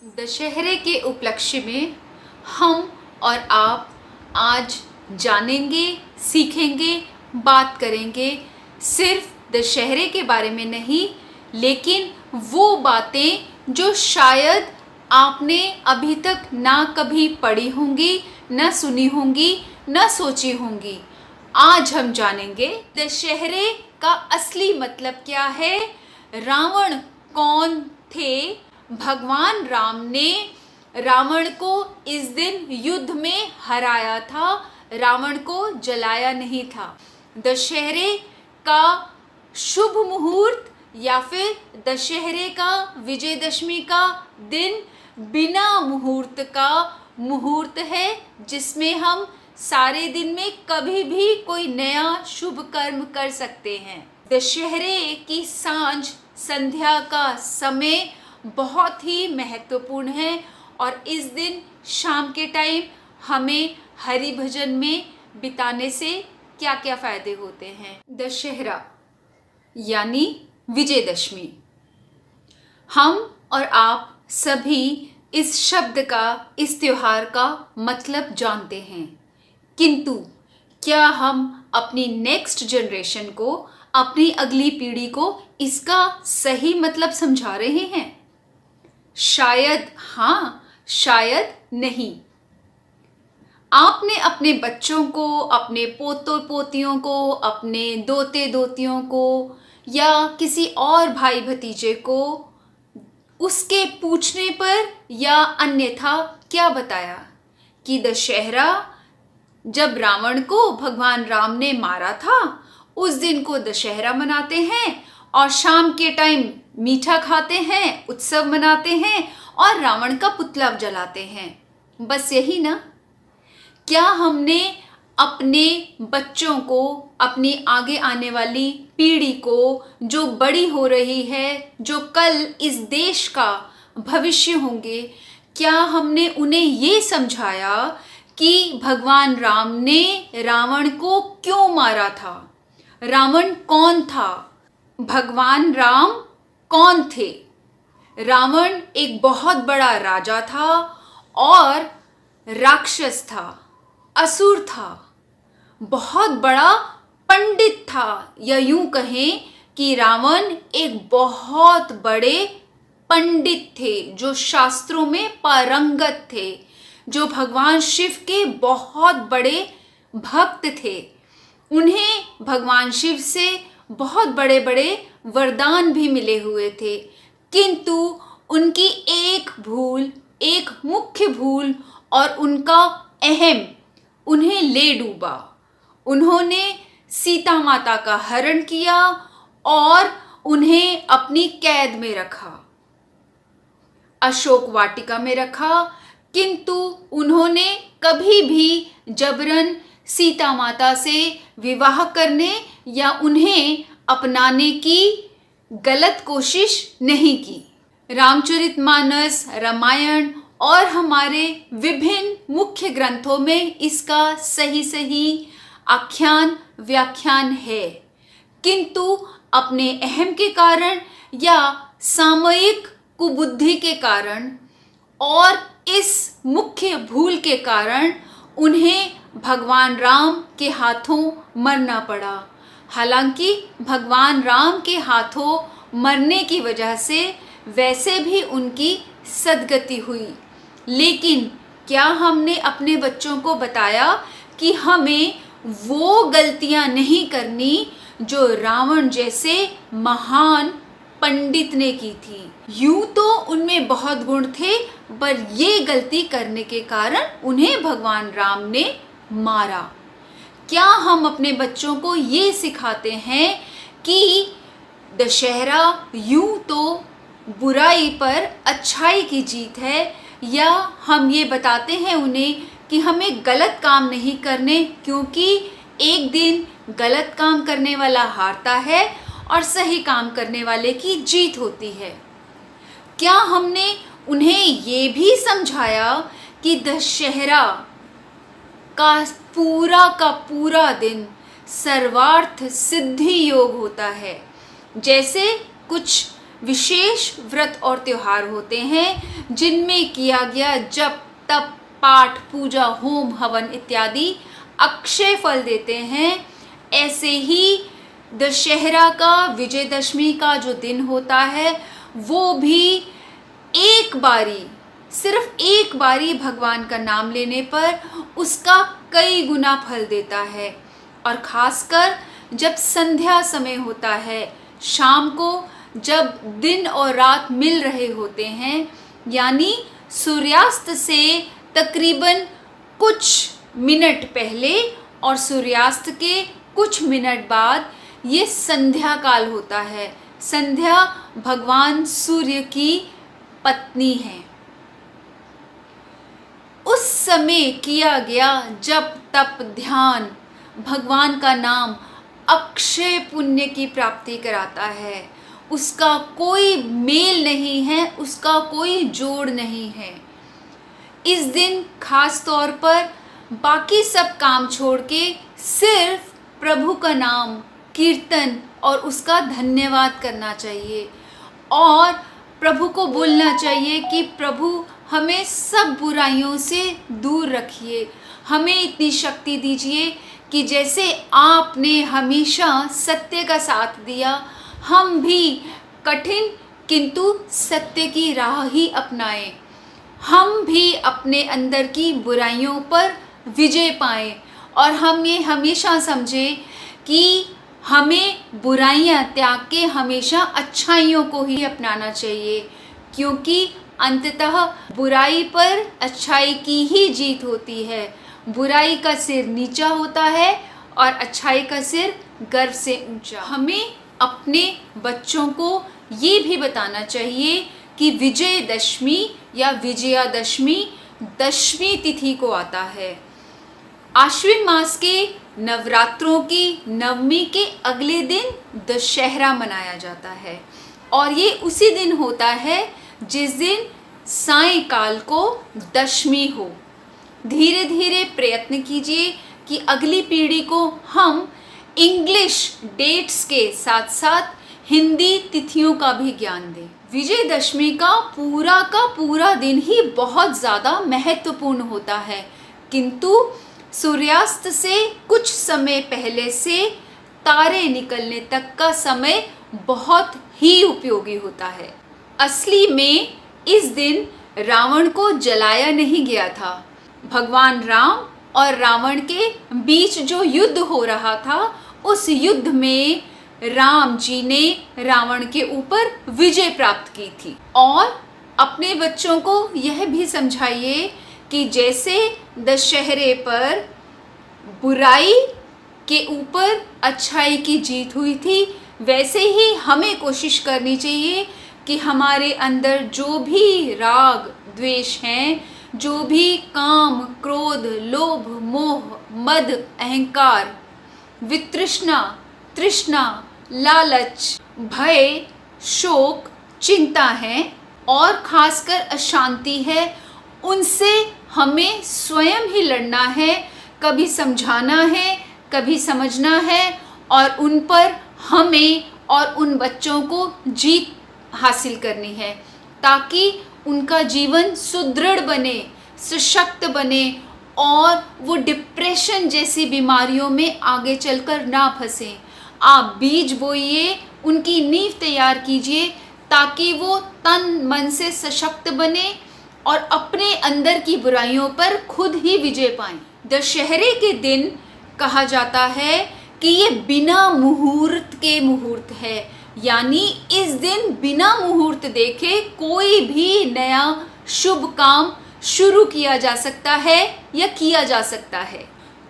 दशहरे के उपलक्ष्य में हम और आप आज जानेंगे, सीखेंगे, बात करेंगे सिर्फ दशहरे के बारे में नहीं, लेकिन वो बातें जो शायद आपने अभी तक ना कभी पढ़ी होंगी, ना सुनी होंगी, ना सोची होंगी। आज हम जानेंगे दशहरे का असली मतलब क्या है, रावण कौन थे, भगवान राम ने रावण को इस दिन युद्ध में हराया था, रावण को जलाया नहीं था। दशहरे का शुभ मुहूर्त या फिर दशहरे का विजयदशमी का दिन बिना मुहूर्त का मुहूर्त है, जिसमें हम सारे दिन में कभी भी कोई नया शुभ कर्म कर सकते हैं। दशहरे की सांझ संध्या का समय बहुत ही महत्वपूर्ण है और इस दिन शाम के टाइम हमें हरि भजन में बिताने से क्या क्या फायदे होते हैं। दशहरा यानी विजयदशमी, हम और आप सभी इस शब्द का, इस त्योहार का मतलब जानते हैं, किंतु क्या हम अपनी नेक्स्ट जनरेशन को, अपनी अगली पीढ़ी को इसका सही मतलब समझा रहे हैं? शायद हाँ, शायद नहीं। आपने अपने बच्चों को, अपने पोतों पोतियों को, अपने दोते दोतियों को या किसी और भाई भतीजे को उसके पूछने पर या अन्यथा क्या बताया कि दशहरा जब रावण को भगवान राम ने मारा था उस दिन को दशहरा मनाते हैं और शाम के टाइम मीठा खाते हैं, उत्सव मनाते हैं और रावण का पुतला जलाते हैं। बस यही ना? क्या हमने अपने बच्चों को, अपनी आगे आने वाली पीढ़ी को, जो बड़ी हो रही है, जो कल इस देश का भविष्य होंगे, क्या हमने उन्हें ये समझाया कि भगवान राम ने रावण को क्यों मारा था? रावण कौन था? भगवान राम कौन थे? रावण एक बहुत बड़ा राजा था और राक्षस था, असुर था, बहुत बड़ा पंडित था, या यूं कहें कि रावण एक बहुत बड़े पंडित थे जो शास्त्रों में पारंगत थे, जो भगवान शिव के बहुत बड़े भक्त थे। उन्हें भगवान शिव से बहुत बड़े बड़े वरदान भी मिले हुए थे, किंतु उनकी एक भूल, एक मुख्य भूल और उनका अहम उन्हें ले डूबा। उन्होंने सीता माता का हरण किया और उन्हें अपनी कैद में रखा, अशोक वाटिका में रखा, किंतु उन्होंने कभी भी जबरन सीता माता से विवाह करने या उन्हें अपनाने की गलत कोशिश नहीं की। रामचरितमानस, रामायण और हमारे विभिन्न मुख्य ग्रंथों में इसका सही सही आख्यान, व्याख्यान है, किंतु अपने अहम के कारण या सामयिक कुबुद्धि के कारण और इस मुख्य भूल के कारण उन्हें भगवान राम के हाथों मरना पड़ा। हालांकि भगवान राम के हाथों मरने की वजह से वैसे भी उनकी सद्गति हुई, लेकिन क्या हमने अपने बच्चों को बताया कि हमें वो गलतियां नहीं करनी जो रावण जैसे महान पंडित ने की थी? यूं तो उनमें बहुत गुण थे, पर ये गलती करने के कारण उन्हें भगवान राम ने मारा। क्या हम अपने बच्चों को ये सिखाते हैं कि दशहरा यूं तो बुराई पर अच्छाई की जीत है, या हम ये बताते हैं उन्हें कि हमें गलत काम नहीं करने, क्योंकि एक दिन गलत काम करने वाला हारता है और सही काम करने वाले की जीत होती है? क्या हमने उन्हें ये भी समझाया कि दशहरा का पूरा दिन सर्वार्थ सिद्धि योग होता है? जैसे कुछ विशेष व्रत और त्योहार होते हैं जिनमें किया गया जप तप पाठ पूजा होम हवन इत्यादि अक्षय फल देते हैं, ऐसे ही दशहरा का विजयदशमी का जो दिन होता है वो भी एक बारी, सिर्फ एक बारी भगवान का नाम लेने पर उसका कई गुना फल देता है। और खासकर जब संध्या समय होता है, शाम को जब दिन और रात मिल रहे होते हैं, यानी सूर्यास्त से तकरीबन कुछ मिनट पहले और सूर्यास्त के कुछ मिनट बाद ये संध्या काल होता है। संध्या भगवान सूर्य की पत्नी है। उस समय किया गया जप तप ध्यान भगवान का नाम अक्षय पुण्य की प्राप्ति कराता है। उसका कोई मेल नहीं है, उसका कोई जोड़ नहीं है। इस दिन खास तौर पर बाकी सब काम छोड़ के सिर्फ प्रभु का नाम कीर्तन और उसका धन्यवाद करना चाहिए और प्रभु को बोलना चाहिए कि प्रभु हमें सब बुराइयों से दूर रखिए, हमें इतनी शक्ति दीजिए कि जैसे आपने हमेशा सत्य का साथ दिया, हम भी कठिन किंतु सत्य की राह ही अपनाएं, हम भी अपने अंदर की बुराइयों पर विजय पाएं और हम ये हमेशा समझें कि हमें बुराइयां त्याग के हमेशा अच्छाइयों को ही अपनाना चाहिए, क्योंकि अंततः बुराई पर अच्छाई की ही जीत होती है। बुराई का सिर नीचा होता है और अच्छाई का सिर गर्व से ऊंचा। हमें अपने बच्चों को ये भी बताना चाहिए कि विजयदशमी या विजयादशमी दशमी तिथि को आता है। आश्विन मास के नवरात्रों की नवमी के अगले दिन दशहरा मनाया जाता है और ये उसी दिन होता है जिस दिन सायंकाल को दशमी हो। धीरे धीरे प्रयत्न कीजिए कि अगली पीढ़ी को हम इंग्लिश डेट्स के साथ साथ हिंदी तिथियों का भी ज्ञान दें। विजयदशमी का पूरा दिन ही बहुत ज़्यादा महत्वपूर्ण होता है, किंतु सूर्यास्त से कुछ समय पहले से तारे निकलने तक का समय बहुत ही उपयोगी होता है। असली में इस दिन रावण को जलाया नहीं गया था। भगवान राम और रावण के बीच जो युद्ध हो रहा था, उस युद्ध में राम जी ने रावण के ऊपर विजय प्राप्त की थी। और अपने बच्चों को यह भी समझाइए कि जैसे दशहरे पर बुराई के ऊपर अच्छाई की जीत हुई थी, वैसे ही हमें कोशिश करनी चाहिए कि हमारे अंदर जो भी राग द्वेष हैं, जो भी काम क्रोध लोभ मोह मद अहंकार वितृष्णा तृष्णा लालच भय शोक चिंता है और खासकर अशांति है, उनसे हमें स्वयं ही लड़ना है, कभी समझाना है, कभी समझना है और उन पर हमें और उन बच्चों को जीत हासिल करनी है, ताकि उनका जीवन सुदृढ़ बने, सशक्त बने और वो डिप्रेशन जैसी बीमारियों में आगे चलकर ना फंसें। आप बीज बोइए, उनकी नींव तैयार कीजिए ताकि वो तन मन से सशक्त बने और अपने अंदर की बुराइयों पर खुद ही विजय पाएं। दशहरे के दिन कहा जाता है कि ये बिना मुहूर्त के मुहूर्त है, यानी इस दिन बिना मुहूर्त देखे कोई भी नया शुभ काम शुरू किया जा सकता है या किया जा सकता है,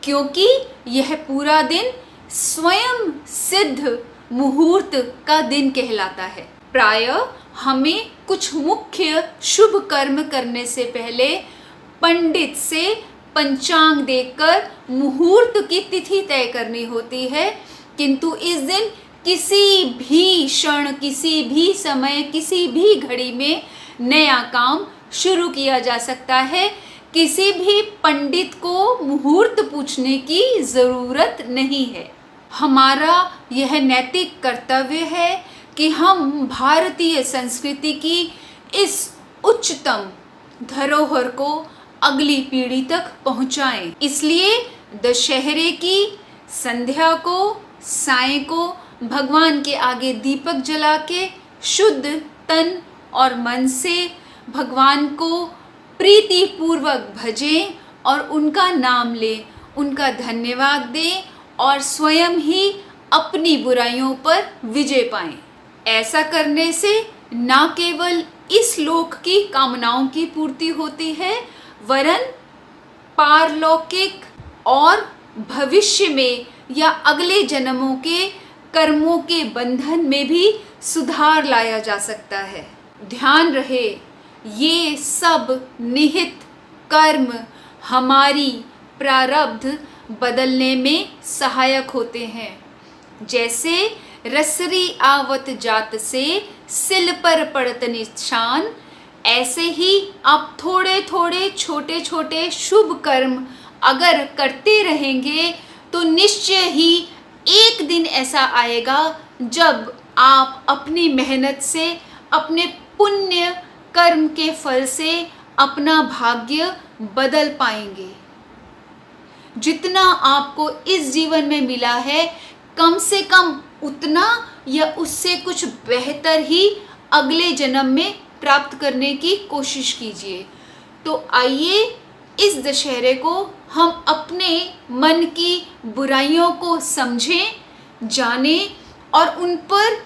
क्योंकि यह पूरा दिन स्वयं सिद्ध मुहूर्त का दिन कहलाता है। प्रायः हमें कुछ मुख्य शुभ कर्म करने से पहले पंडित से पंचांग देखकर मुहूर्त की तिथि तय करनी होती है, किंतु इस दिन किसी भी क्षण किसी भी समय किसी भी घड़ी में नया काम शुरू किया जा सकता है। किसी भी पंडित को मुहूर्त पूछने की ज़रूरत नहीं है। हमारा यह नैतिक कर्तव्य है कि हम भारतीय संस्कृति की इस उच्चतम धरोहर को अगली पीढ़ी तक पहुंचाएं। इसलिए दशहरे की संध्या को, साय को भगवान के आगे दीपक जला के शुद्ध तन और मन से भगवान को प्रीति पूर्वक भजें और उनका नाम लें, उनका धन्यवाद दें और स्वयं ही अपनी बुराइयों पर विजय पाएं। ऐसा करने से न केवल इस लोक की कामनाओं की पूर्ति होती है, वरन पारलौकिक और भविष्य में या अगले जन्मों के कर्मों के बंधन में भी सुधार लाया जा सकता है। ध्यान रहे, ये सब निहित कर्म हमारी प्रारब्ध बदलने में सहायक होते हैं। जैसे रसरी आवत जात से सिल पर पड़त निशान, ऐसे ही आप थोड़े थोड़े छोटे छोटे शुभ कर्म अगर करते रहेंगे तो निश्चय ही एक दिन ऐसा आएगा जब आप अपनी मेहनत से, अपने पुण्य कर्म के फल से अपना भाग्य बदल पाएंगे। जितना आपको इस जीवन में मिला है, कम से कम उतना या उससे कुछ बेहतर ही अगले जन्म में प्राप्त करने की कोशिश कीजिए। तो आइए इस दशहरे को हम अपने मन की बुराइयों को समझें, जानें और उन पर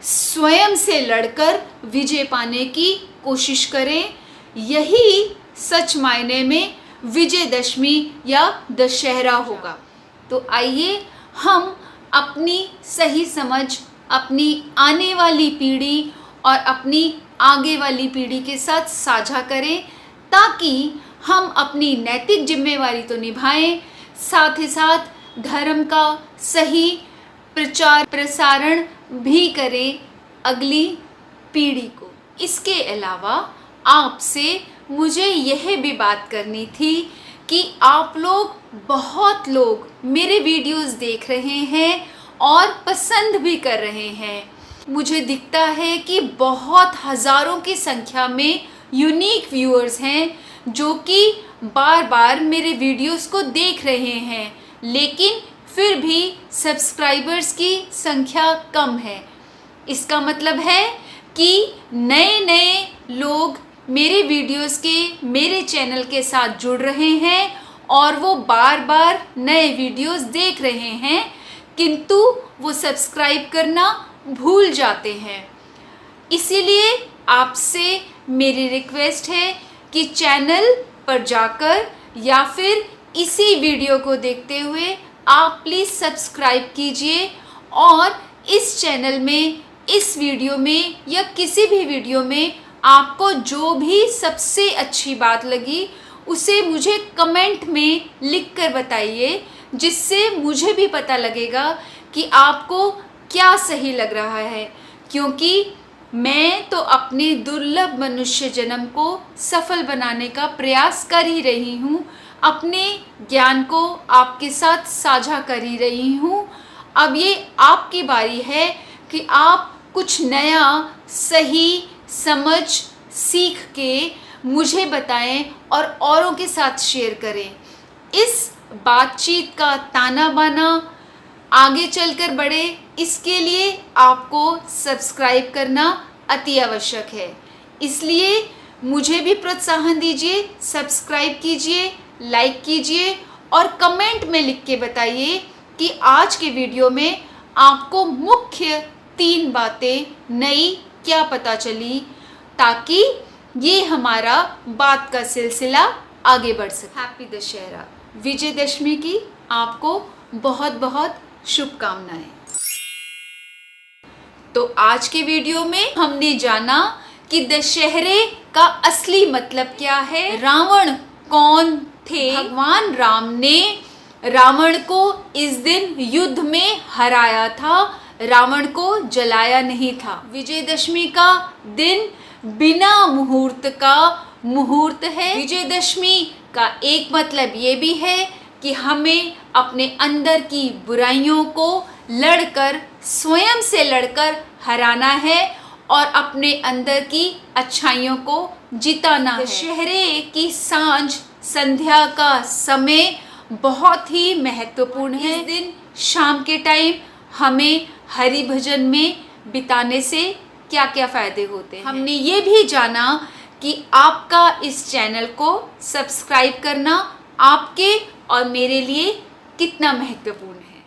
स्वयं से लड़कर विजय पाने की कोशिश करें। यही सच मायने में विजयदशमी या दशहरा होगा। तो आइए हम अपनी सही समझ अपनी आने वाली पीढ़ी और अपनी आगे वाली पीढ़ी के साथ साझा करें, ताकि हम अपनी नैतिक जिम्मेवारी तो निभाएं, साथ ही साथ धर्म का सही प्रचार प्रसारण भी करें अगली पीढ़ी को। इसके अलावा आपसे मुझे यह भी बात करनी थी कि आप लोग, बहुत लोग मेरे वीडियोस देख रहे हैं और पसंद भी कर रहे हैं। मुझे दिखता है कि बहुत हज़ारों की संख्या में यूनिक व्यूअर्स हैं जो कि बार बार मेरे वीडियोस को देख रहे हैं, लेकिन फिर भी सब्सक्राइबर्स की संख्या कम है। इसका मतलब है कि नए नए लोग मेरे वीडियोस के, मेरे चैनल के साथ जुड़ रहे हैं और वो बार बार नए वीडियोस देख रहे हैं, किंतु वो सब्सक्राइब करना भूल जाते हैं। इसीलिए आपसे मेरी रिक्वेस्ट है कि चैनल पर जाकर या फिर इसी वीडियो को देखते हुए आप प्लीज़ सब्सक्राइब कीजिए और इस चैनल में, इस वीडियो में या किसी भी वीडियो में आपको जो भी सबसे अच्छी बात लगी उसे मुझे कमेंट में लिखकर बताइए, जिससे मुझे भी पता लगेगा कि आपको क्या सही लग रहा है। क्योंकि मैं तो अपने दुर्लभ मनुष्य जन्म को सफल बनाने का प्रयास कर ही रही हूँ, अपने ज्ञान को आपके साथ साझा कर ही रही हूँ। अब ये आपकी बारी है कि आप कुछ नया सही समझ सीख के मुझे बताएं और औरों के साथ शेयर करें। इस बातचीत का ताना बाना आगे चलकर बढ़े, इसके लिए आपको सब्सक्राइब करना अति आवश्यक है। इसलिए मुझे भी प्रोत्साहन दीजिए, सब्सक्राइब कीजिए, लाइक कीजिए और कमेंट में लिख के बताइए कि आज के वीडियो में आपको मुख्य 3 बातें नई क्या पता चली, ताकि ये हमारा बात का सिलसिला आगे बढ़ सके। हैप्पी दशहरा, विजयदशमी की आपको बहुत बहुत शुभकामनाएं। तो आज के वीडियो में हमने जाना कि दशहरे का असली मतलब क्या है, रावण कौन थे। भगवान राम ने रावण को इस दिन युद्ध में हराया था, रावण को जलाया नहीं था। विजयदशमी का दिन बिना मुहूर्त का मुहूर्त है। विजयदशमी का एक मतलब ये भी है कि हमें अपने अंदर की बुराइयों को लड़कर स्वयं से लड़कर हराना है और अपने अंदर की अच्छाइयों को जिताना है। दशहरे की सांझ संध्या का समय बहुत ही महत्वपूर्ण है। इस दिन शाम के टाइम हमें हरि भजन में बिताने से क्या क्या फ़ायदे होते हैं। हमने ये भी जाना कि आपका इस चैनल को सब्सक्राइब करना आपके और मेरे लिए कितना महत्वपूर्ण है।